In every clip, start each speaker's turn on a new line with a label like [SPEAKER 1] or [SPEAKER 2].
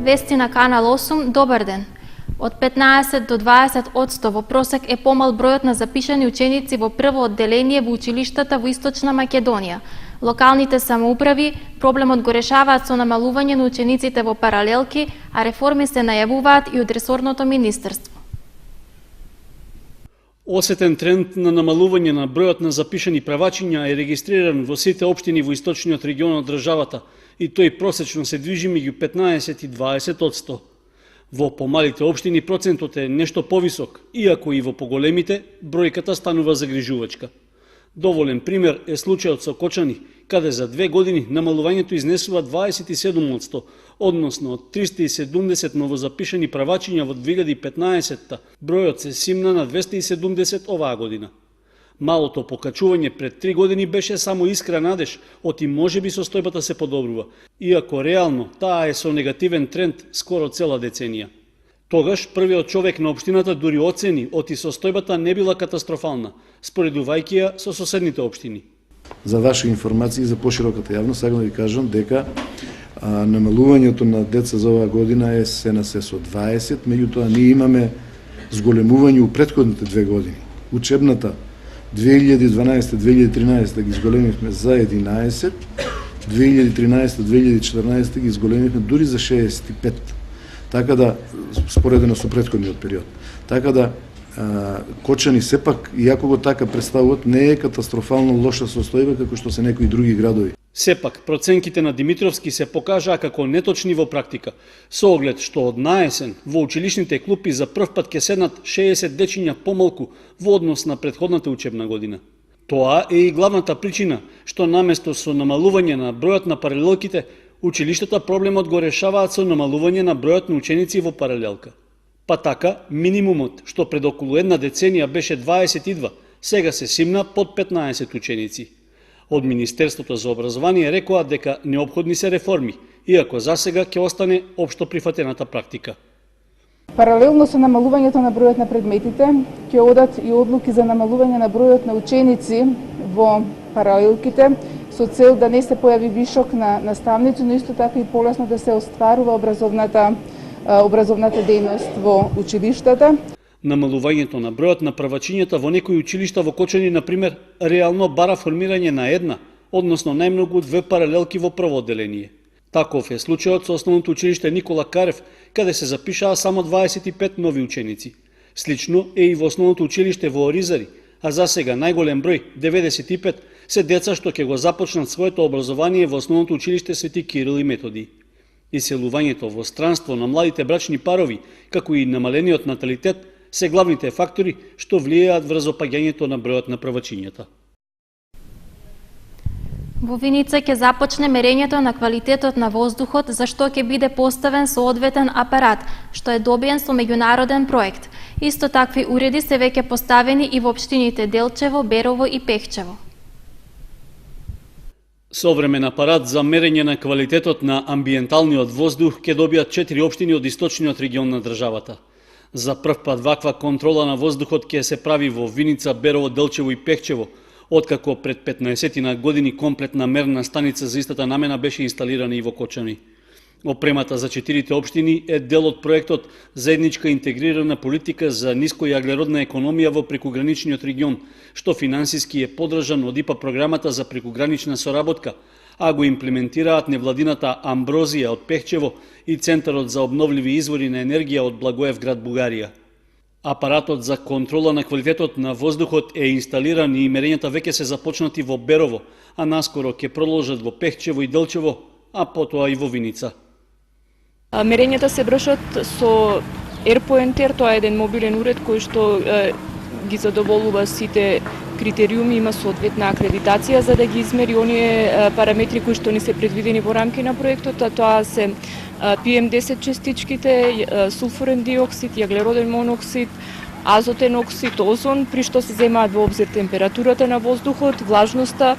[SPEAKER 1] Вести на Канал 8, добар ден. Од 15 до 20% во просек е помал бројот на запишани ученици во прво одделение во училиштата во Источна Македонија. Локалните самоуправи проблемот го решаваат со намалување на учениците во паралелки, а реформи се најавуваат и од ресорното министерство.
[SPEAKER 2] Осетен тренд на намалување на бројот на запишани правачиња е регистриран во сите општини во источниот регион од државата и тој просечно се движи меѓу 15 и 20%. Во помалите општини процентот е нешто повисок, иако и во поголемите бројката станува загрижувачка. Доволен пример е случајот со Кочани, каде за 2 години намалувањето изнесува 27%, односно од 370 новозапишани правачиња во 2015-та, бројот се симна на 270 оваа година. Малото покачување пред 3 години беше само искра надеж, оти можеби состојбата се подобрува, иако реално таа е со негативен тренд скоро цела деценија. Тогаш првиот човек на општината дури оцени оти состојбата не била катастрофална, споредувајќи ја со соседните општини.
[SPEAKER 3] За ваша информација и за пошироката јавност сакам да ви кажам дека намалувањето на деца за оваа година е се на се со 20, меѓутоа ние имаме зголемување у претходните 2 години. Учебната 2012-2013 ги зголемивме за 11, 2013-2014 ги зголемивме дури за 65. Така да, споредено со претходниот период. Така да, Кочани сепак, иако го така представуваат, не е катастрофално лоша состојба како што се некои други градови.
[SPEAKER 2] Сепак, проценките на Димитровски се покажаа како неточни во практика, со оглед што од наесен во училишните клупи за прв пат ќе седнат 60 дечиња помалку во однос на претходната учебна година. Тоа е и главната причина што наместо со намалување на бројот на паралелките, училиштата проблемот го решаваат со намалување на бројот на ученици во паралелка. Па така, минимумот што пред околу една деценија беше 22, сега се симна под 15 ученици. Од Министерството за образование рекоа дека неопходни се реформи, иако засега ќе остане општо прифатената практика.
[SPEAKER 4] Паралелно со намалувањето на бројот на предметите, ќе одат и одлуки за намалување на бројот на ученици во паралелките, со цел да не се појави вишок на наставници, но исто така и полесно да се остварува образовната дејност во училиштата.
[SPEAKER 2] Намалувањето на бројот на правачињата во некои училишта во Кочани, например, реално бара формирање на една, односно најмногу 2 паралелки во прво одделение. Таков е случајот со основното училиште Никола Карев, каде се запишаа само 25 нови ученици. Слично е и во основното училиште во Оризари, а засега најголем број, 95, се деца што ќе го започнат своето образование во основното училиште Свети Кирил и Методи. Иселувањето во странство на младите брачни парови, како и намалениот наталитет, се главните фактори што влијаат врз опаѓањето на бројот на правачињата.
[SPEAKER 1] Во Виница ќе започне мерењето на квалитетот на воздухот, за што ќе биде поставен соодветен апарат, што е добиен со меѓународен проект. Исто такви уреди се веќе поставени и во општините Делчево, Берово и Пехчево.
[SPEAKER 2] Современ апарат за мерење на квалитетот на амбиенталниот воздух ќе добијат 4 општини од источниот регион на државата. За прв пат ваква контрола на воздухот ќе се прави во Виница, Берово, Делчево и Пехчево, откако пред 15 години комплетна мерна станица за истата намена беше инсталирана и во Кочани. Опремата за 4 општини е дел од проектот Заедничка интегрирана политика за ниско и аглеродна економија во прекуграничниот регион, што финансиски е поддржан од ИПА програмата за прекугранична соработка, а го имплементираат невладината Амброзија од Пехчево и Центарот за обновливи извори на енергија од Благоевград, Бугарија. Апаратот за контрола на квалитетот на воздухот е инсталиран и мерењата веќе се започнати во Берово, а наскоро ќе продолжат во Пехчево и Делчево, а потоа и во Виница.
[SPEAKER 5] Мерењата се вршат со AirPointer, тоа е еден мобилен уред кој што ги задоволува сите критериуми, има соодветна акредитација за да ги измери оние параметри кои што не се предвидени во рамки на проектот, а тоа се PM10 частичките, сулфурен диоксид, јаглероден моноксид, азотен оксид, озон, при што се земаат во обзир температурата на воздухот, влажноста,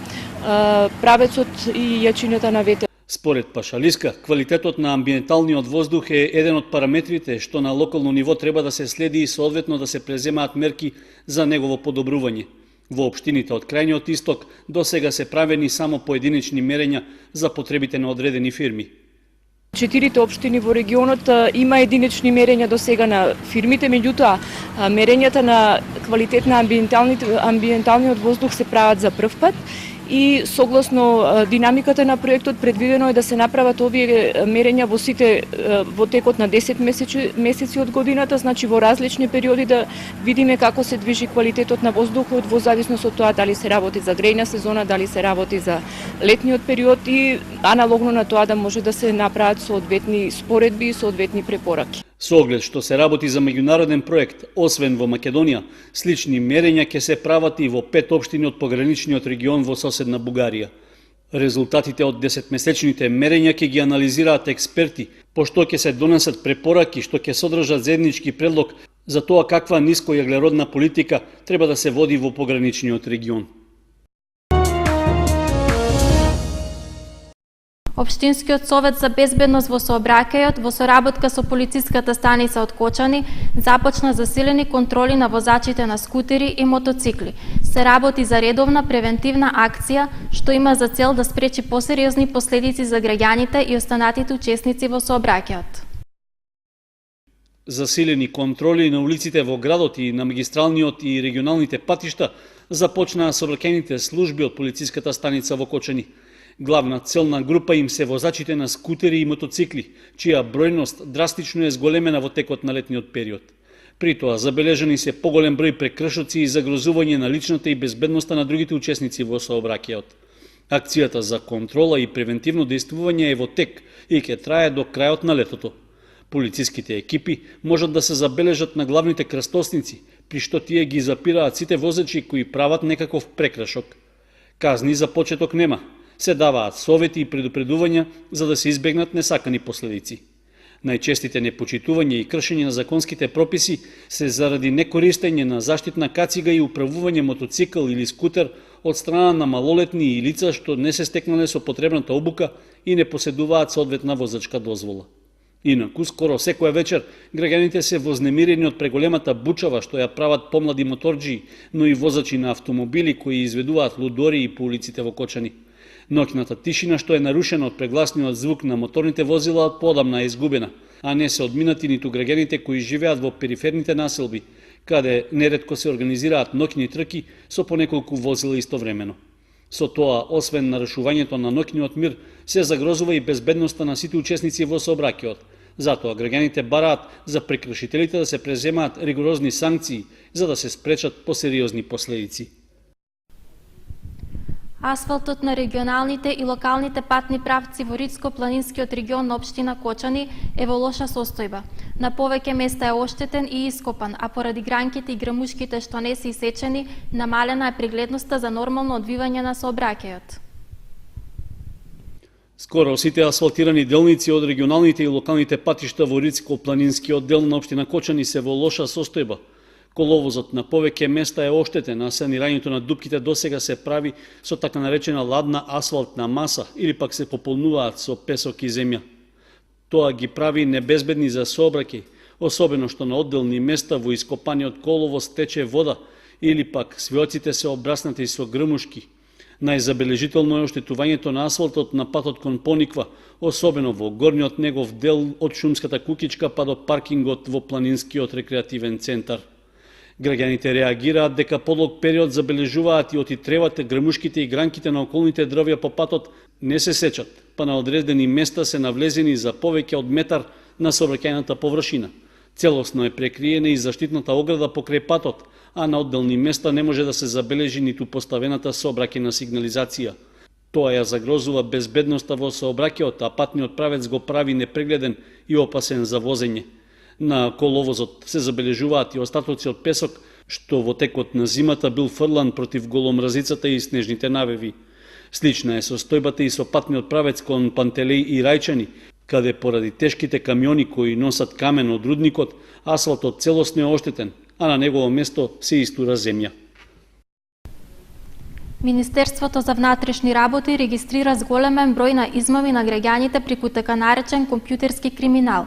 [SPEAKER 5] правецот и јачината на ветер.
[SPEAKER 2] Според Пашалиска, квалитетот на амбиенталниот воздух е еден од параметрите што на локално ниво треба да се следи и соодветно да се преземаат мерки за негово подобрување. Во општините од крајниот исток до сега се правени само поединечни мерења за потребите на одредени фирми.
[SPEAKER 5] 4 општини во регионот има единични мерења до сега на фирмите, меѓутоа мерењата на квалитет на амбиенталниот воздух се прават за прв пат и согласно динамиката на проектот предвидено е да се направат овие мерења во текот на 10 месеци од годината, значи во различни периоди да видиме како се движи квалитетот на воздухот во зависност од тоа дали се работи за грејна сезона, дали се работи за летниот период и аналогно на тоа да може да се направат соодветни споредби и соодветни препораки.
[SPEAKER 2] Со оглед што се работи за меѓународен проект, освен во Македонија, слични мерења ќе се прават и во 5 општини од пограничниот регион во соседна Бугарија. Резултатите од 10-месечните мерења ќе ги анализираат експерти, пошто ќе се донесат препораки што ќе содржат заеднички предлог за тоа каква нискојаглеродна политика треба да се води во пограничниот регион.
[SPEAKER 1] Општинскиот совет за безбедност во сообраќајот во соработка со полициската станица од Кочани започна засилени контроли на возачите на скутери и мотоцикли. Се работи за редовна превентивна акција што има за цел да спречи посериозни последици за граѓаните и останатите учесници во сообраќајот.
[SPEAKER 2] Засилени контроли на улиците во градот и на магистралниот и регионалните патишта започнаа сообраќајните служби од полициската станица во Кочани. Главна целна група им се возачите на скутери и мотоцикли, чија бројност драстично е зголемена во текот на летниот период. При тоа забележани се поголем број прекршоци и загрозување на личната и безбедноста на другите учесници во сообраќајот. Акцијата за контрола и превентивно дејствување е во тек и ќе трае до крајот на летото. Полициските екипи можат да се забележат на главните крстосници, при што тие ги запираат сите возачи кои прават некаков прекршок. Казни за почеток нема. Се даваат совети и предупредувања за да се избегнат несакани последици. Најчестите непочитување и кршење на законските прописи се заради некористење на заштитна кацига и управување мотоцикл или скутер од страна на малолетни и лица што не се стекнале со потребната обука и не поседуваат соодветна возачка дозвола. Инаку, скоро секоја вечер, граѓаните се вознемирени од преголемата бучава што ја прават помлади моторџии, но и возачи на автомобили кои изведуваат лудори по улиците во Кочани. Ноќната тишина што е нарушена од прегласниот звук на моторните возила подамна е изгубена, а не се одминати ниту граѓаните кои живеат во периферните населби, каде неретко се организираат ноќни трки со по неколку возила истовремено. Со тоа, освен нарушувањето на ноќниот мир, се загрозува и безбедноста на сите учесници во сообраќајот. Затоа граѓаните бараат за прекршителите да се преземаат ригорозни санкции за да се спречат посериозни последици.
[SPEAKER 1] Асфалтот на регионалните и локалните патни правци во Ридско-планинскиот регион на општина Кочани е во лоша состојба. На повеќе места е оштетен и ископан, а поради гранките и грамушките што не се исечени, намалена е прегледноста за нормално одвивање на сообраќајот.
[SPEAKER 2] Скоро сите асфалтирани делници од регионалните и локалните патишта во Ридско-планинскиот дел на општина Кочани се во лоша состојба. Коловозот на повеќе места е оштетен, а санирањето на дупките досега се прави со така наречена ладна асфалтна маса или пак се пополнуваат со песок и земја. Тоа ги прави небезбедни за сообраќај, особено што на одделни места во ископаниот коловоз тече вода или пак свиоците се обраснати со грмушки. Најзабележително е оштетувањето на асфалтот на патот кон Пониква, особено во горниот негов дел од шумската кукичка па до паркингот во планинскиот рекреативен центар. Граѓаните реагираат дека подолг период забележуваат и отитревате, грмушките и гранките на околните дрвја по патот не се сечат, па на одредени места се навлезени за повеќе од метар на сообраќајната површина. Целосно е прекриена и заштитната ограда покрај патот, а на одделни места не може да се забележи ниту поставената сообраќајна сигнализација. Тоа ја загрозува безбедноста во сообраќајот, а патниот правец го прави непрегледен и опасен за возење. На коловозот се забележуваат и остатоци од песок, што во текот на зимата бил фрлан против голомразицата и снежните навеви. Слична е состојбата и со патниот правец кон Пантелеј и Рајчани, каде поради тешките камиони кои носат камен од рудникот, асфалтот целосно е оштетен, а на негово место се истура земја.
[SPEAKER 1] Министерството за внатрешни работи регистрира зголемен број на измами на граѓаните преку така наречен компјутерски криминал.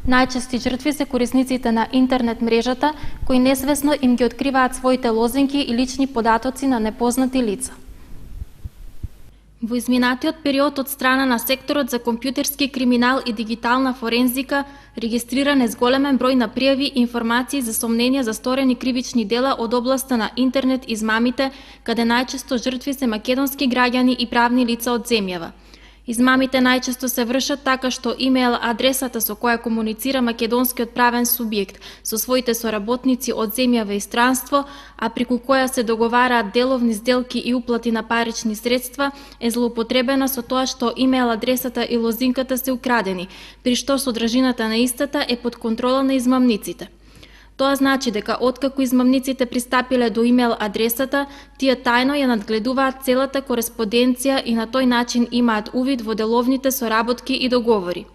[SPEAKER 1] Најчести жртви се корисниците на интернет мрежата, кои несвесно им ги откриваат своите лозинки и лични податоци на непознати лица. Во изминатиот период од страна на секторот за компјутерски криминал и дигитална форензика регистриран е зголемен број на пријави и информации за сомненија за сторени кривични дела од областа на интернет измамите, каде најчесто жртви се македонски граѓани и правни лица од земјава. Измамите најчесто се вршат така што имејл адресата со која комуницира македонскиот правен субјект со своите соработници од земјава и странство, а преку која се договараат деловни сделки и уплати на парични средства, е злоупотребена со тоа што имејл адресата и лозинката се украдени, при што содржината на истата е под контрола на измамниците. Тоа значи дека откако измамниците пристапиле до имејл адресата, тие тајно ја надгледуваат целата кореспонденција и на тој начин имаат увид во деловните соработки и договори.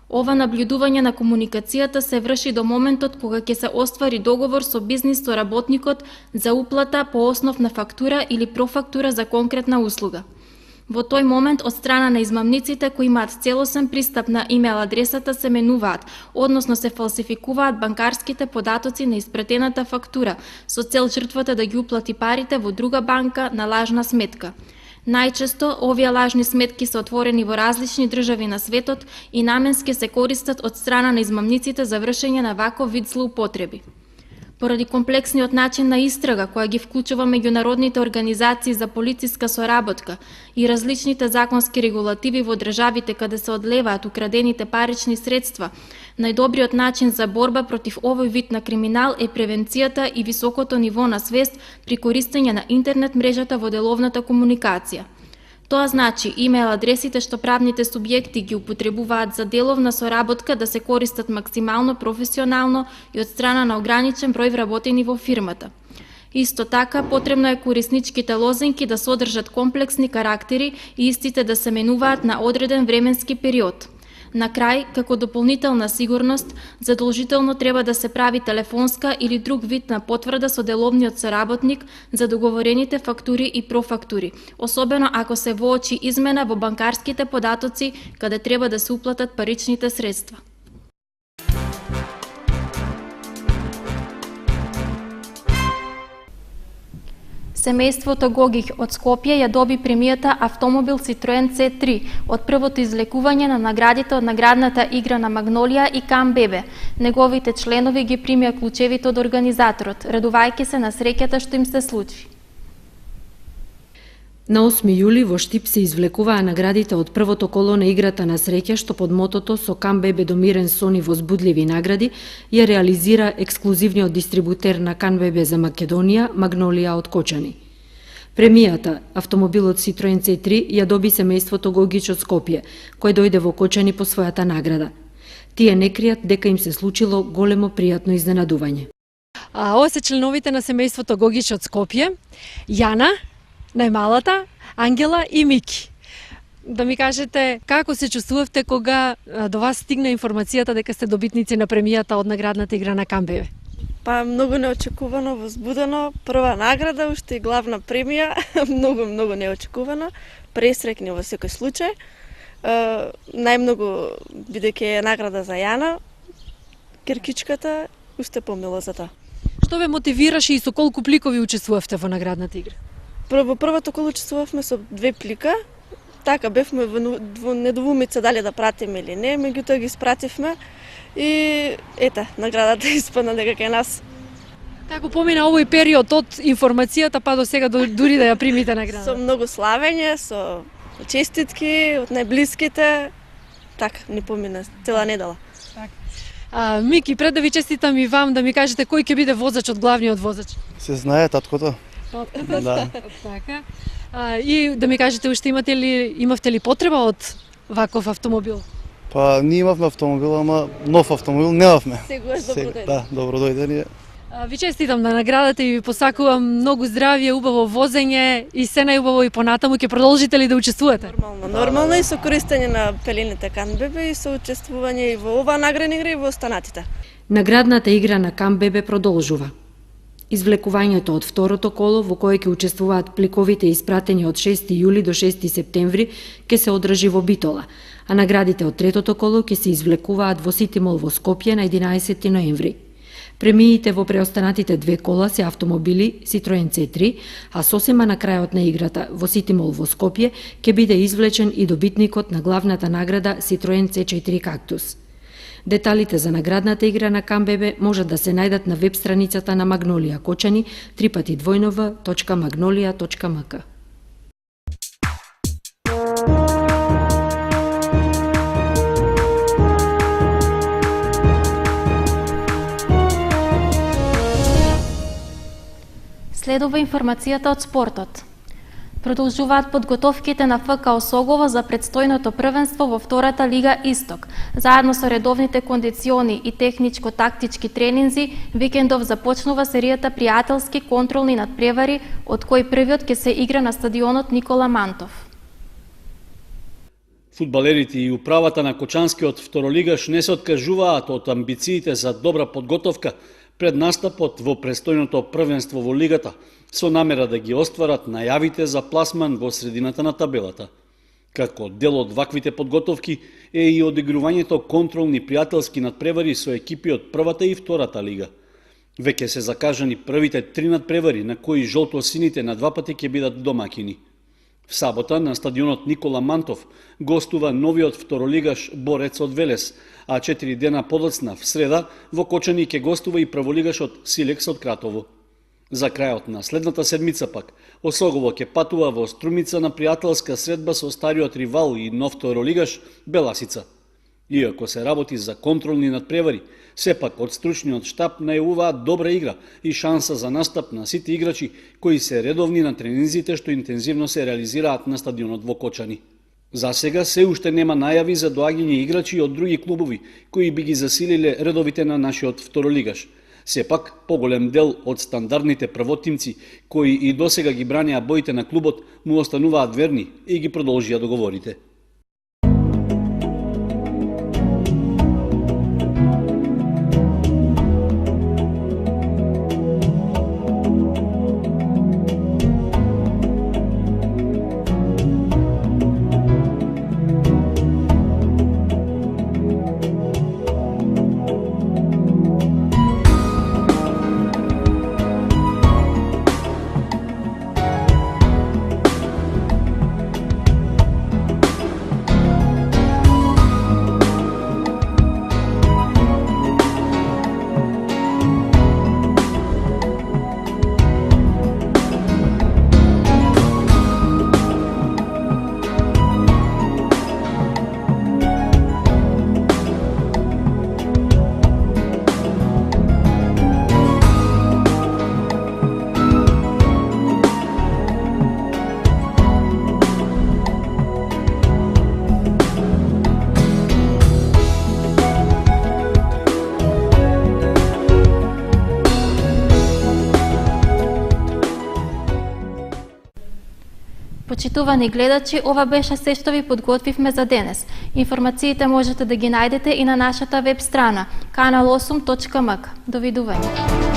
[SPEAKER 1] Ова наблюдување на комуникацијата се врши до моментот кога ќе се оствари договор со бизнис соработникот за уплата по основ на фактура или профактура за конкретна услуга. Во тој момент од страна на измамниците кои имаат целосен пристап на имејл адресата се менуваат, односно се фалсификуваат банкарските податоци на испратената фактура со цел жртвата да ги уплати парите во друга банка на лажна сметка. Најчесто овие лажни сметки се отворени во различни држави на светот и наменски се користат од страна на измамниците за вршење на ваков вид злоупотреби. Поради комплексниот начин на истрага која ги вклучува меѓународните организации за полициска соработка и различните законски регулативи во државите каде се одлеваат украдените парични средства, најдобриот начин за борба против овој вид на криминал е превенцијата и високото ниво на свест при користење на интернет мрежата во деловната комуникација. Тоа значи имејл адресите што правните субјекти ги употребуваат за деловна соработка да се користат максимално професионално и од страна на ограничен број вработени во фирмата. Исто така, потребно е корисничките лозинки да содржат комплексни карактери и истите да се менуваат на одреден временски период. На крај, како дополнителна сигурност, задолжително треба да се прави телефонска или друг вид на потврда со деловниот соработник за договорените фактури и профактури, особено ако се воочи измена во банкарските податоци каде треба да се уплатат паричните средства. Семејството Гогих од Скопје ја доби премијата автомобил Citroen C3 од првото излекување на наградите од наградната игра на Магнолија и Кам Бебе. Неговите членови ги примија клучевите од организаторот, радувајќи се на среќата што им се случи.
[SPEAKER 6] На 8 јули во Штип се извлекуваа наградите од првото коло на играта на среќа што под мотото со Кам Бебе до мирен сон и возбудливи награди ја реализира ексклузивниот дистрибутер на Кам Бебе за Македонија, Магнолија од Кочани. Премијата, автомобилот Citroen C3, ја доби семејството Гогич од Скопје, кој дојде во Кочани по својата награда. Тие не кријат дека им се случило големо пријатно изненадување.
[SPEAKER 7] Ова се членовите на семејството Гогич од Скопје, Јана, најмалата, Ангела и Мики. Да ми кажете како се чувствувавте кога до вас стигна информацијата дека сте добитници на премијата од наградната игра на Кам Бебе?
[SPEAKER 8] Па многу неочекувано, возбудено, прва награда, уште и главна премија, многу неочекувано, пресрекни во секој случај. Најмногу бидејќи е награда за Јана, Киркичката, уште помило за тоа.
[SPEAKER 7] Што ве мотивираше и со колку пликови учествувавте во наградната игра?
[SPEAKER 8] Во првото коло учествувавме со 2 плика, така бевме во недоумица дали да пратиме или не, меѓутоа ги испративме и ете, наградата испадна дека кај нас.
[SPEAKER 7] Како помина овој период од информацијата па до сега дури да ја примите наградата?
[SPEAKER 8] Со многу славење, со честитки од најблиските, така ни помина цела недела.
[SPEAKER 7] Мики, пред да ви честитам и вам, да ми кажете кој ќе биде возачот, главниот возач?
[SPEAKER 9] Се знае таткото. Да.
[SPEAKER 7] Така. И да ми кажете, уште имавте ли потреба од ваков автомобил?
[SPEAKER 9] Па ние имавме автомобил, ама нов автомобил немавме.
[SPEAKER 8] Сегуваш добро дојде.
[SPEAKER 9] Да, добро дојде.
[SPEAKER 7] Ви честитам на наградата и ви посакувам многу здравје, убаво возење и се најубаво и понатаму. Ќе продолжите ли да учествувате?
[SPEAKER 8] Нормално и со користење на пелените Кам Бебе и со учествување и во оваа наградна игра и во останатите.
[SPEAKER 6] Наградната игра на Кам Бебе продолжува. Извлекувањето од второто коло, во кое ќе учествуваат пликовите испратени од 6 јули до 6 септември, ќе се одржи во Битола, а наградите од третото коло ќе се извлекуваат во Сити Мол во Скопје на 11 ноември. Премиите во преостанатите две кола се автомобили Citroen C3, а сосема на крајот на играта во Ситимол во Скопје ќе биде извлечен и добитникот на главната награда Citroen C4 Cactus. Деталите за наградната игра на КамББ можат да се најдат на веб страницата на Магнолија Кочани www.magnolia.mk.
[SPEAKER 1] Следува информацијата од спортот. Продолжуваат подготовките на ФК Осогово за предстојното првенство во втората Лига Исток. Заедно со редовните кондициони и техничко-тактички тренинзи, викендов започнува серијата пријателски контролни надпревари, од кои првиот ќе се игра на стадионот Никола Мантов.
[SPEAKER 2] Фудбалерите и управата на Кочанскиот второлигаш не се откажуваат од амбициите за добра подготовка пред настапот во престојното првенство во лигата, со намера да ги остварат најавите за пласман во средината на табелата. Како дел од ваквите подготовки е и одигрувањето контролни пријателски надпревари со екипи од првата и втората лига. Веќе се закажани првите 3 надпревари на кои жолто-сините на два пати ќе бидат домакини. В сабота на стадионот Никола Мантов гостува новиот второлигаш Борец од Велес, а 4 дена подоцна в среда во Кочани ќе гостува и прволигашот Силекс од Кратово. За крајот на следната седмица пак, Осогово ќе патува во Струмица на пријателска средба со стариот ривал и нов второлигаш Беласица. Иако се работи за контролни надпревари, сепак од стручниот штаб најавуваат добра игра и шанса за настап на сите играчи кои се редовни на тренинзите што интензивно се реализираат на стадионот во Кочани. За сега се уште нема најави за доаѓање играчи од други клубови кои би ги засилиле редовите на нашиот второлигаш. Сепак, поголем дел од стандардните првотимци кои и досега ги бранеа боите на клубот му остануваат верни и ги продолжија договорите.
[SPEAKER 1] Почитувани гледачи, ова беше се што ви подготвивме за денес. Информациите можете да ги најдете и на нашата веб страна kanal8.mk. Довидување.